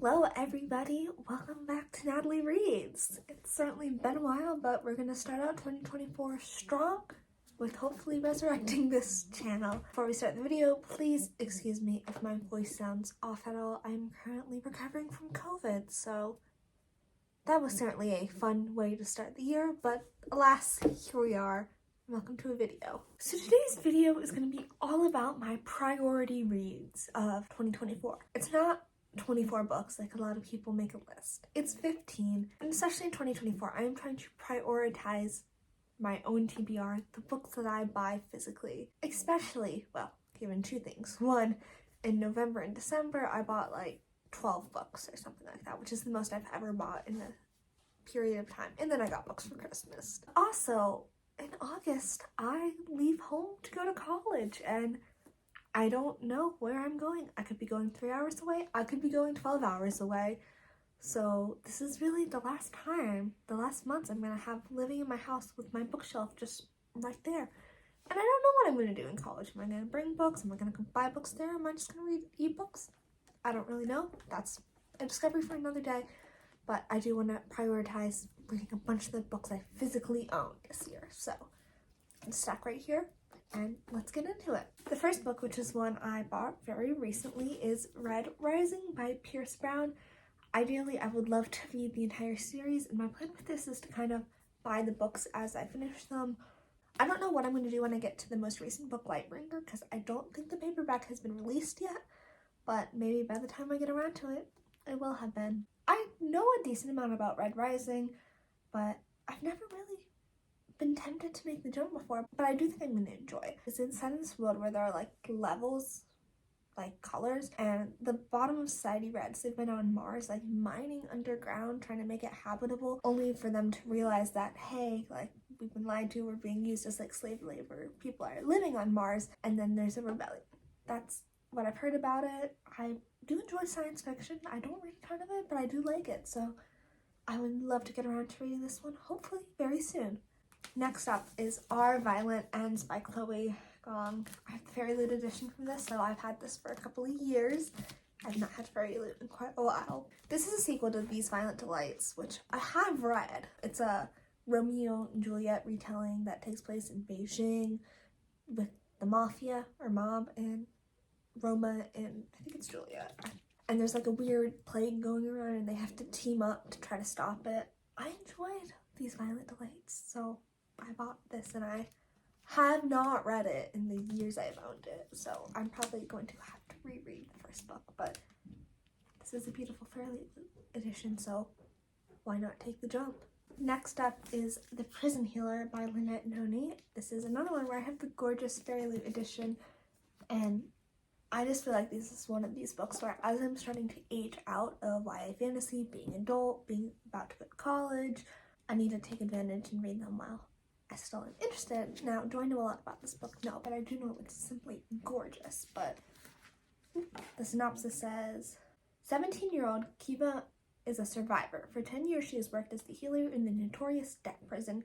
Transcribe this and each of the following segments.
Hello everybody, welcome back to Natalie Reads. It's certainly been a while, but we're gonna start out 2024 strong with hopefully resurrecting this channel. Before we start the video, please excuse me if my voice sounds off at all. I'm currently recovering from COVID, so that was certainly a fun way to start the year, but alas, here we are. Welcome to a video. So today's video is going to be all about my priority reads of 2024. It's not 24 books like a lot of people make a list. It's 15, and especially in 2024, I am trying to prioritize my own TBR, the books that I buy physically. Especially, well, given two things. One, in November and December, I bought like 12 books or something like that, which is the most I've ever bought in a period of time. And then I got books for Christmas. Also, in August, I leave home to go to college, and I don't know where I'm going. I could be going 3 hours away. I could be going 12 hours away. So this is really the last time, the last months I'm going to have living in my house with my bookshelf just right there. And I don't know what I'm going to do in college. Am I going to bring books? Am I going to buy books there? Am I just going to read ebooks? I don't really know. That's a discovery for another day. But I do want to prioritize reading a bunch of the books I physically own this year. So it's stuck right here, and let's get into it. The first book, which is one I bought very recently, is Red Rising by Pierce Brown. Ideally, I would love to read the entire series, and my plan with this is to kind of buy the books as I finish them. I don't know what I'm going to do when I get to the most recent book, Lightbringer, because I don't think the paperback has been released yet, but maybe by the time I get around to it, it will have been. I know a decent amount about Red Rising, but I've never really been tempted to make the jump before, but I do think I'm going to enjoy it. It's set in this world where there are like levels, like colors, and the bottom of Society Reds, they've been on Mars, like mining underground, trying to make it habitable, only for them to realize that, hey, like, we've been lied to, we're being used as like slave labor, people are living on Mars, and then there's a rebellion. That's what I've heard about it. I do enjoy science fiction. I don't read a ton of it, but I do like it, so I would love to get around to reading this one, hopefully very soon. Next up is Our Violent Ends by Chloe Gong. I have the Fairy Loot edition from this, so I've had this for a couple of years. I've not had Fairy Loot in quite a while. This is a sequel to These Violent Delights, which I have read. It's a Romeo and Juliet retelling that takes place in Beijing with the mafia or mob and Roma and I think it's Juliet. And there's like a weird plague going around and they have to team up to try to stop it. I enjoyed These Violent Delights, so I bought this and I have not read it in the years I've owned it, so I'm probably going to have to reread the first book, but this is a beautiful Fairy Loot edition, so why not take the jump? Next up is The Prison Healer by Lynette Noni. This is another one where I have the gorgeous Fairy Loot edition, and I just feel like this is one of these books where as I'm starting to age out of YA fantasy, being adult, being about to go to college, I need to take advantage and read them while I still am interested. Now, do I know a lot about this book? No, but I do know it's simply gorgeous. But the synopsis says, 17-year-old Kiva is a survivor. For 10 years, she has worked as the healer in the notorious Deck Prison,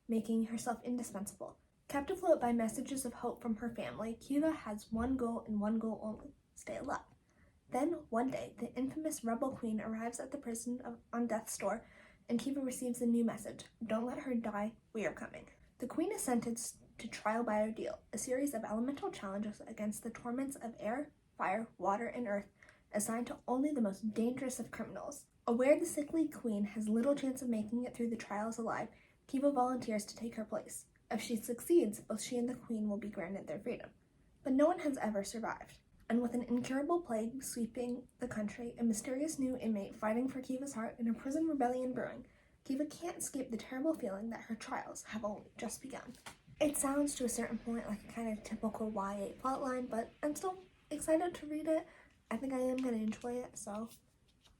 making herself indispensable. Kept afloat by messages of hope from her family, Kiva has one goal and one goal only: stay alive. Then, one day, the infamous Rebel Queen arrives at the prison on Death's Door, and Kiva receives a new message: don't let her die, we are coming. The Queen is sentenced to trial by ordeal, a series of elemental challenges against the torments of air, fire, water, and earth, assigned to only the most dangerous of criminals. Aware the sickly Queen has little chance of making it through the trials alive, Kiva volunteers to take her place. If she succeeds, both she and the Queen will be granted their freedom. But no one has ever survived, and with an incurable plague sweeping the country, a mysterious new inmate fighting for Kiva's heart, and a prison rebellion brewing, Kiva can't escape the terrible feeling that her trials have only just begun. It sounds to a certain point like a kind of typical YA plotline, but I'm still excited to read it. I think I am going to enjoy it, so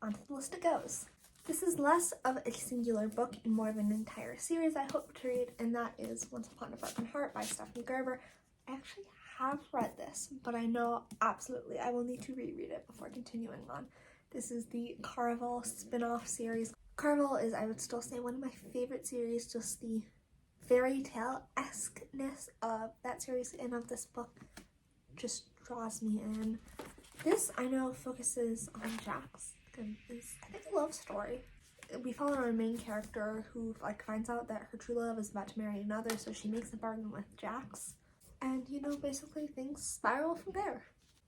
onto the list it goes. This is less of a singular book and more of an entire series I hope to read, and that is Once Upon a Broken Heart by Stephanie Gerber. I actually have read this, but I know absolutely I will need to reread it before continuing on. This is the Caraval spin-off series. Caraval is, I would still say, one of my favorite series, just the fairy tale-esque-ness of that series and of this book just draws me in. This, I know, focuses on Jax, and is, I think, a love story. We follow our main character who finds out that her true love is about to marry another, so she makes a bargain with Jax, and basically things spiral from there.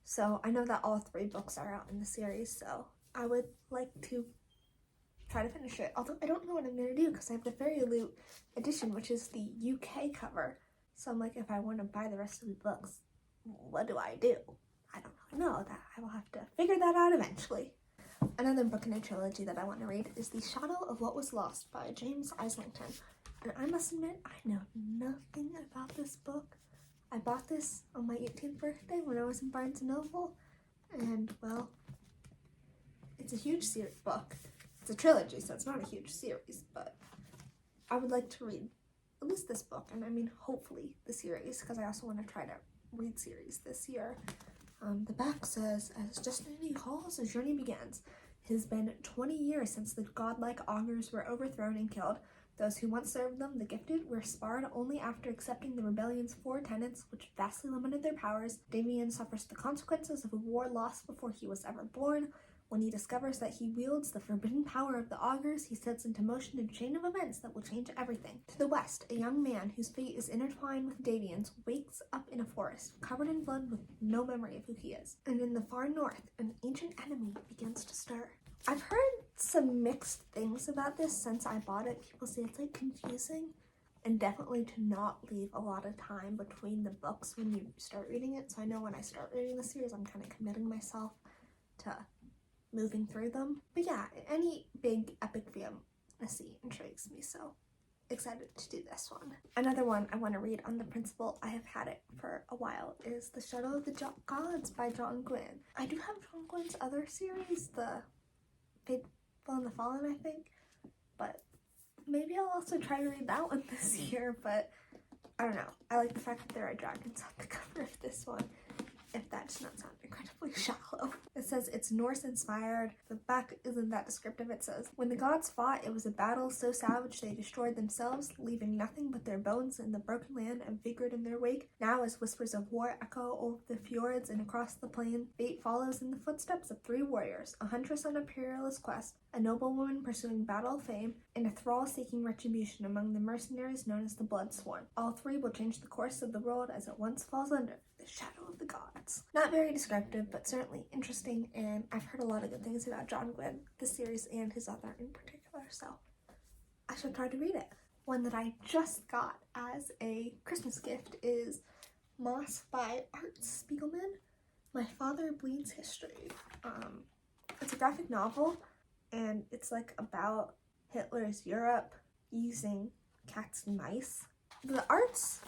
So I know that all 3 books are out in the series, so I would like to try to finish it, although I don't know what I'm going to do because I have the Fairy Loot edition, which is the UK cover. So I'm like, if I want to buy the rest of the books, what do I do? I don't really know. That I will have to figure that out eventually. Another book in a trilogy that I want to read is The Shadow of What Was Lost by James Islington. And I must admit, I know nothing about this book. I bought this on my 18th birthday when I was in Barnes & Noble. And, well, it's a huge book. It's a trilogy, so it's not a huge series, but I would like to read at least this book, and I mean, hopefully the series, because I also want to try to read series this year. The back says, as destiny calls, a journey begins. It has been 20 years since the godlike augurs were overthrown and killed. Those who once served them, the gifted, were sparred only after accepting the rebellion's 4 tenets, which vastly limited their powers. Damien suffers the consequences of a war lost before he was ever born. When he discovers that he wields the forbidden power of the augurs, he sets into motion a chain of events that will change everything. To the west, a young man whose fate is intertwined with Davian's wakes up in a forest, covered in blood with no memory of who he is. And in the far north, an ancient enemy begins to stir. I've heard some mixed things about this since I bought it. People say it's confusing, and definitely to not leave a lot of time between the books when you start reading it. So I know when I start reading the series, I'm kind of committing myself to moving through them. But yeah, any big epic fantasy intrigues me, so excited to do this one. Another one I want to read on the principle I have had it for a while is The Shadow of the Gods by John Gwynne. I do have John Gwynne's other series, The Faithful and the Fallen, I think, but maybe I'll also try to read that one this year, but I don't know. I like the fact that there are dragons on the cover of this one, if that does not sound incredibly shallow. It says it's Norse inspired. The back isn't that descriptive. It says, when the gods fought, it was a battle so savage they destroyed themselves, leaving nothing but their bones in the broken land and figured in their wake. Now as whispers of war echo over the fjords and across the plain, fate follows in the footsteps of 3 warriors, a huntress on a perilous quest, a noblewoman pursuing battle fame, and a thrall seeking retribution among the mercenaries known as the Bloodsworn. All 3 will change the course of the world as it once falls under the shadow of the gods. Not very descriptive, but certainly interesting, and I've heard a lot of good things about John Gwynne, the series, and his author in particular, so I should try to read it. One that I just got as a Christmas gift is Moss by Art Spiegelman, My Father Bleeds History. It's a graphic novel, and it's about Hitler's Europe using cats and mice. The art's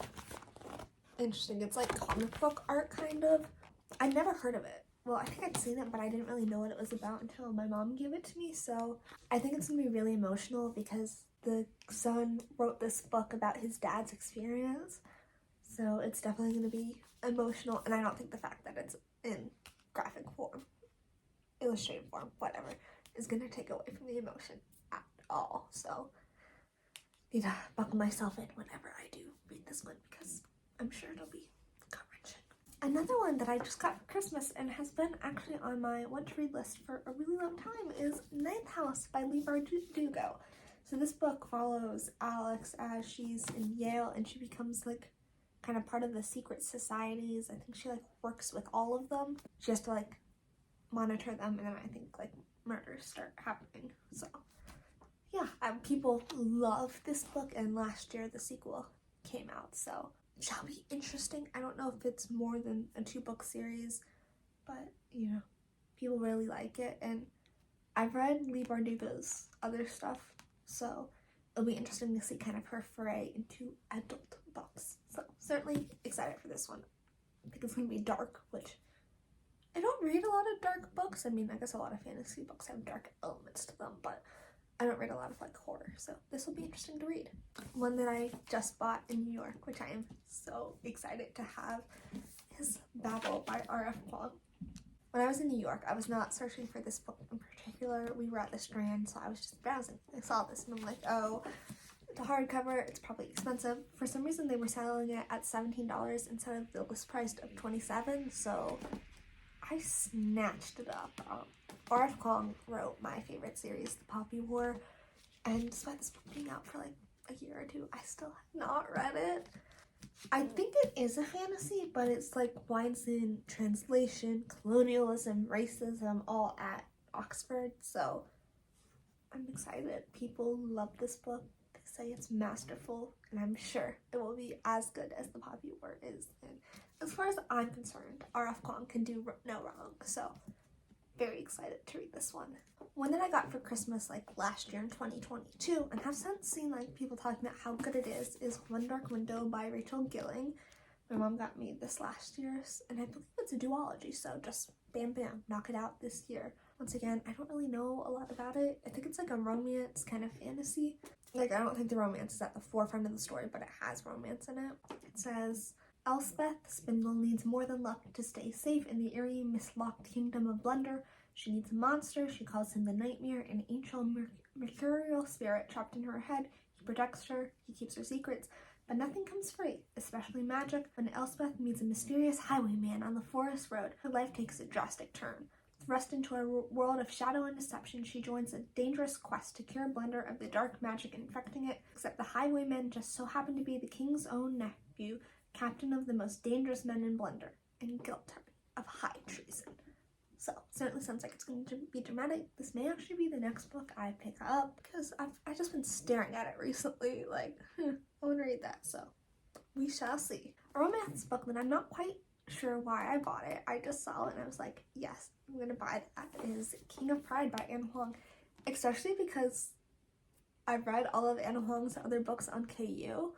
interesting. It's comic book art, kind of. I'd never heard of it. Well, I think I'd seen it, but I didn't really know what it was about until my mom gave it to me, so I think it's gonna be really emotional because the son wrote this book about his dad's experience, so it's definitely gonna be emotional, and I don't think the fact that it's in graphic form, illustrated form, whatever, is gonna take away from the emotion at all, so need to buckle myself in whenever I do read this one because I'm sure it'll be gut-wrenching. Another one that I just got for Christmas and has been actually on my want-to-read list for a really long time is Ninth House by Leigh Bardugo. So this book follows Alex as she's in Yale and she becomes kind of part of the secret societies. I think she works with all of them. She has to monitor them, and then I think murders start happening. So yeah, people love this book, and last year the sequel came out, so it shall be interesting. I don't know if it's more than a 2-book series, but people really like it, and I've read Leigh Bardugo's other stuff, so it'll be interesting to see kind of her foray into adult books. So certainly excited for this one. I think it's going to be dark, which I don't read a lot of dark books. I mean, I guess a lot of fantasy books have dark elements to them, but I don't read a lot of horror, so this will be interesting to read. One that I just bought in New York, which I am so excited to have, is Babel by R.F. Kuang. When I was in New York, I was not searching for this book in particular. We were at the Strand, so I was just browsing. I saw this and I'm like, oh, it's a hardcover, it's probably expensive. For some reason, they were selling it at $17 instead of the list price of $27, so I snatched it up. R.F. Kuang wrote my favorite series, The Poppy War, and despite this book being out for like a year or two, I still have not read it. I think it is a fantasy, but it's like winds in translation, colonialism, racism, all at Oxford, so I'm excited. People love this book. They say it's masterful, and I'm sure it will be as good as The Poppy War is. And as far as I'm concerned, R.F. Kuang can do no wrong, so very excited to read this one. One that I got for Christmas like last year in 2022, and have since seen like people talking about how good it is One Dark Window by Rachel Gilling. My mom got me this last year, and I believe it's a duology, so just bam bam, knock it out this year. Once again, I don't really know a lot about it. I think it's like a romance kind of fantasy. Like, I don't think the romance is at the forefront of the story, but it has romance in it. It says, Elspeth Spindle needs more than luck to stay safe in the eerie, mislocked kingdom of Blunder. She needs a monster. She calls him the Nightmare, an ancient mercurial spirit trapped in her head. He protects her. He keeps her secrets. But nothing comes free, especially magic. When Elspeth meets a mysterious highwayman on the forest road, her life takes a drastic turn. Thrust into a world of shadow and deception, she joins a dangerous quest to cure Blunder of the dark magic infecting it, except the highwayman just so happened to be the king's own nephew, captain of the most dangerous men in Blunder, and guilt her of high treason. So, certainly sounds like it's going to be dramatic. This may actually be the next book I pick up, because I've just been staring at it recently, like, I want to read that, so we shall see. A romance book that I'm not quite sure why I bought it. I just saw it and I was like, yes, I'm gonna buy that. Is King of Pride by Ana Huang, especially because I've read all of Ana Huang's other books on KU,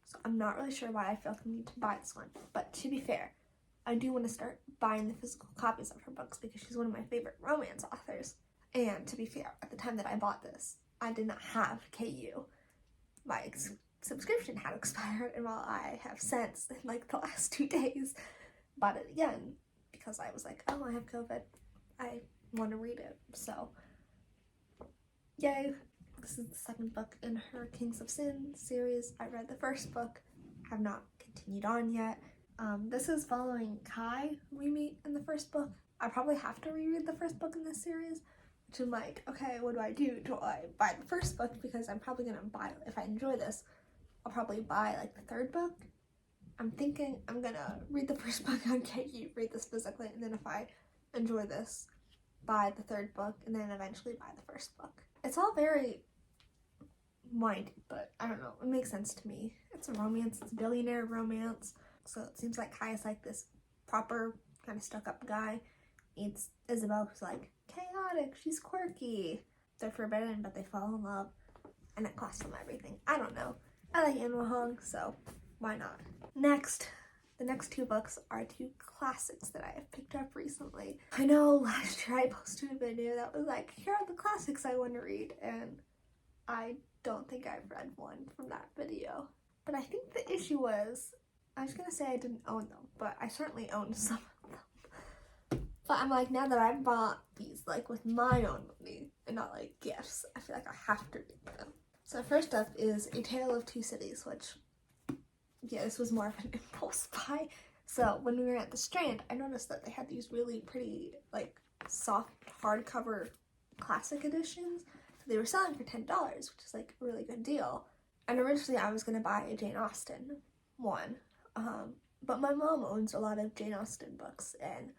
so I'm not really sure why I felt the need to buy this one. But to be fair, I do want to start buying the physical copies of her books because she's one of my favorite romance authors. And to be fair, at the time that I bought this, I did not have KU. My subscription had expired, and while I have since, in like the last 2 days, bought it again because I was like, oh, I have COVID, I want to read it. So yay, this is the second book in her Kings of Sin series. I read the first book, have not continued on yet. This is following Kai, who we meet in the first book. I probably have to reread the first book in this series, which I'm like, okay, what do? Do I buy the first book? Because I'm probably gonna buy, if I enjoy this, I'll probably buy like the third book. I'm thinking I'm gonna read the first book on KU, read this physically, and then if I enjoy this, buy the third book, and then eventually buy the first book. It's all very windy, but I don't know, it makes sense to me. It's a romance, it's a billionaire romance, so it seems like Kai is like this proper, kind of stuck-up guy. It's Isabel, who's like chaotic, she's quirky. They're forbidden, but they fall in love, and it costs them everything. I don't know. I like Ana Huang, so why not? Next, the next 2 books are 2 classics that I have picked up recently. I know last year I posted a video that was like, here are the classics I want to read, and I don't think I've read one from that video. But I think the issue was, I was gonna say I didn't own them, but I certainly owned some of them. But I'm like, now that I've bought these like with my own money and not like gifts, I feel like I have to read them. So first up is A Tale of Two Cities, which, yeah, this was more of an impulse buy. So when we were at the Strand, I noticed that they had these really pretty, like, soft hardcover classic editions. So they were selling for $10, which is like a really good deal. And originally I was gonna buy a Jane Austen one, but my mom owns a lot of Jane Austen books and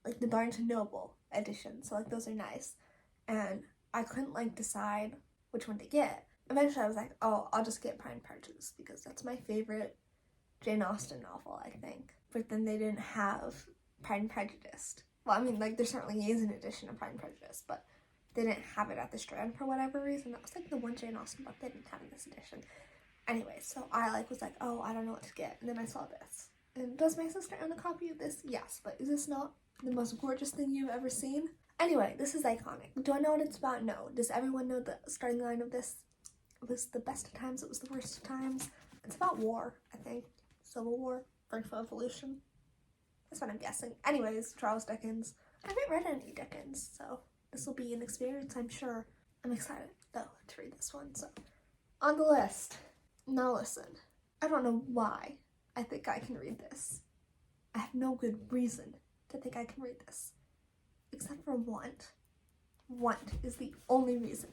like the Barnes & Noble edition, so like those are nice. And I couldn't like decide which one to get. Eventually I was like, oh, I'll just get Pride and Prejudice because that's my favorite Jane Austen novel, I think. But then they didn't have Pride and Prejudice. Well, I mean, like, there certainly is an edition of Pride and Prejudice, but they didn't have it at the Strand for whatever reason. That was like the one Jane Austen book they didn't have in this edition. Anyway, so I like was like, oh, I don't know what to get. And then I saw this. And does my sister own a copy of this? Yes, but is this not the most gorgeous thing you've ever seen? Anyway, this is iconic. Do I know what it's about? No. Does everyone know the starting line of this? It was the best of times, it was the worst of times. It's about war, I think. Civil War, French Revolution. That's what I'm guessing. Anyways, Charles Dickens. I haven't read any Dickens, so this will be an experience, I'm sure. I'm excited, though, to read this one, so. On the list. Now listen. I don't know why I think I can read this. I have no good reason to think I can read this. Except for one. want is the only reason.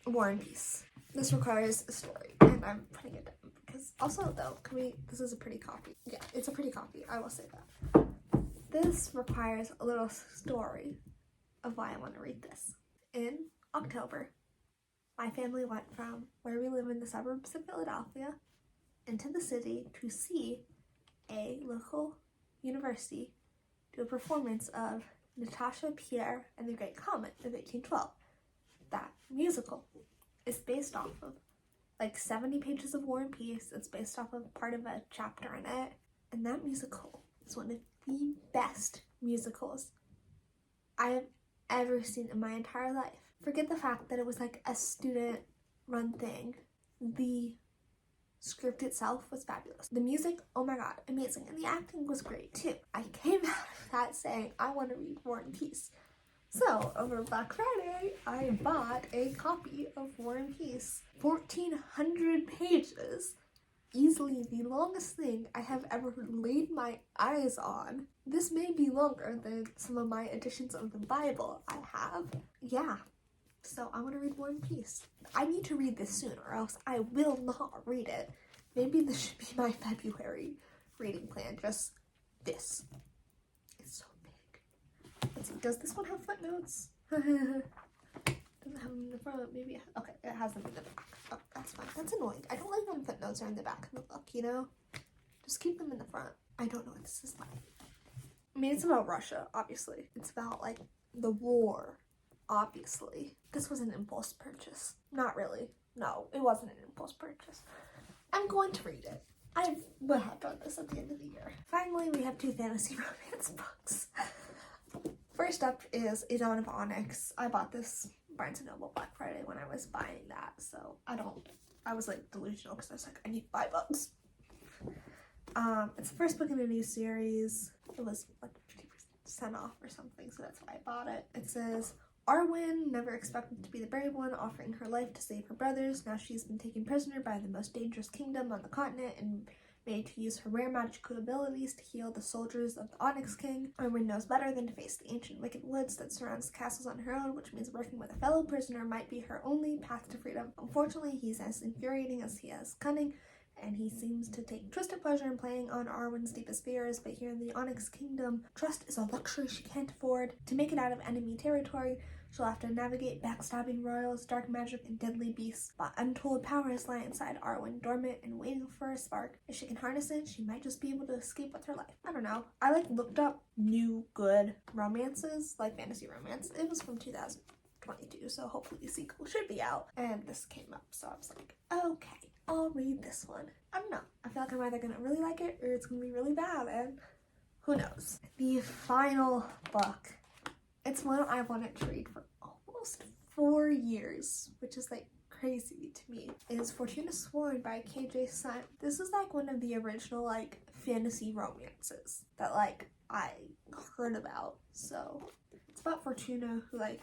War and Peace. This requires a story, and I'm putting it down because also though, this is a pretty copy. Yeah, it's a pretty copy, I will say that. This requires a little story of why I want to read this. In October, my family went from where we live in the suburbs of Philadelphia into the city to see a local university do a performance of Natasha Pierre and the Great Comet of 1812. That musical is based off of like 70 pages of War and Peace. It's based off of part of a chapter in it. And that musical is one of the best musicals I have ever seen in my entire life. Forget the fact that it was like a student-run thing. The script itself was fabulous. The music, oh my god, amazing. And the acting was great too. I came out of that saying, I want to read War and Peace. So, over Black Friday, I bought a copy of War and Peace. 1,400 pages. Easily the longest thing I have ever laid my eyes on. This may be longer than some of my editions of the Bible I have. Yeah. So I want to read War and Peace. I need to read this soon or else I will not read it. Maybe this should be my February reading plan. Just this. It's so big. Let's see. Does this one have footnotes? Doesn't have them in the front. Maybe okay, it has them in the back. Oh, that's fine. That's annoying. I don't like when footnotes are in the back of the book, you know? Just keep them in the front. I don't know what this is like. I mean, it's about Russia, obviously. It's about, like, the war, obviously. This was an impulse purchase. Not really. No, it wasn't an impulse purchase. I'm going to read it. I will have done this at the end of the year. Finally, we have 2 fantasy romance books. First up is A Dawn of Onyx. I bought this Barnes & Noble Black Friday when I was buying that, so I was like delusional because I was like, I need $5. It's the first book in a new series. It was like 50% off or something, so that's why I bought it. It says, Arwen never expected to be the brave one, offering her life to save her brothers. Now she's been taken prisoner by the most dangerous kingdom on the continent and made to use her rare magical abilities to heal the soldiers of the Onyx King. Arwen knows better than to face the ancient wicked woods that surrounds the castles on her own, which means working with a fellow prisoner might be her only path to freedom. Unfortunately, he's as infuriating as he is cunning, and he seems to take twisted pleasure in playing on Arwen's deepest fears, but here in the Onyx Kingdom, trust is a luxury she can't afford. To make it out of enemy territory, she'll have to navigate backstabbing royals, dark magic, and deadly beasts, but untold powers lie inside Arwen, dormant and waiting for a spark. If she can harness it, she might just be able to escape with her life. I don't know. I looked up new good romances, like fantasy romance. It was from 2022, so hopefully the sequel should be out. And this came up, so I was like, okay, I'll read this one. I don't know. I feel like I'm either gonna really like it or it's gonna be really bad, and who knows. The final book. It's one I wanted to read for almost 4 years, which is like crazy to me. Is Fortuna Sworn by KJ Sun. This is like one of the original like fantasy romances that like I heard about. So it's about Fortuna who like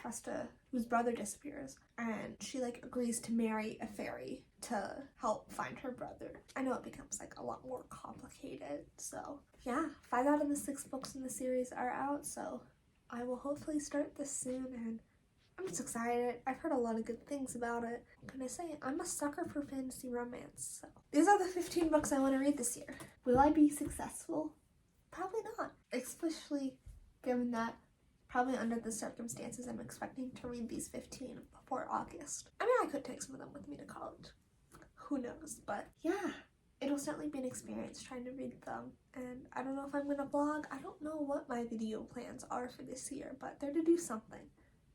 whose brother disappears, and she like agrees to marry a fairy to help find her brother. I know it becomes like a lot more complicated. So yeah, 5 out of the 6 books in the series are out, so I will hopefully start this soon, and I'm just excited. I've heard a lot of good things about it. What can I say? I'm a sucker for fantasy romance. So these are the 15 books I want to read this year. Will I be successful? Probably not. Especially given that probably under the circumstances I'm expecting to read these 15 before August. I mean, I could take some of them with me to college. Who knows? But yeah. It'll certainly be an experience trying to read them, and I don't know if I'm going to vlog. I don't know what my video plans are for this year, but they're to do something.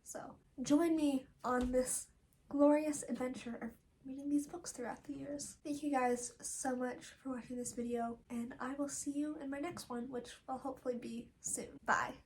So join me on this glorious adventure of reading these books throughout the years. Thank you guys so much for watching this video, and I will see you in my next one, which will hopefully be soon. Bye!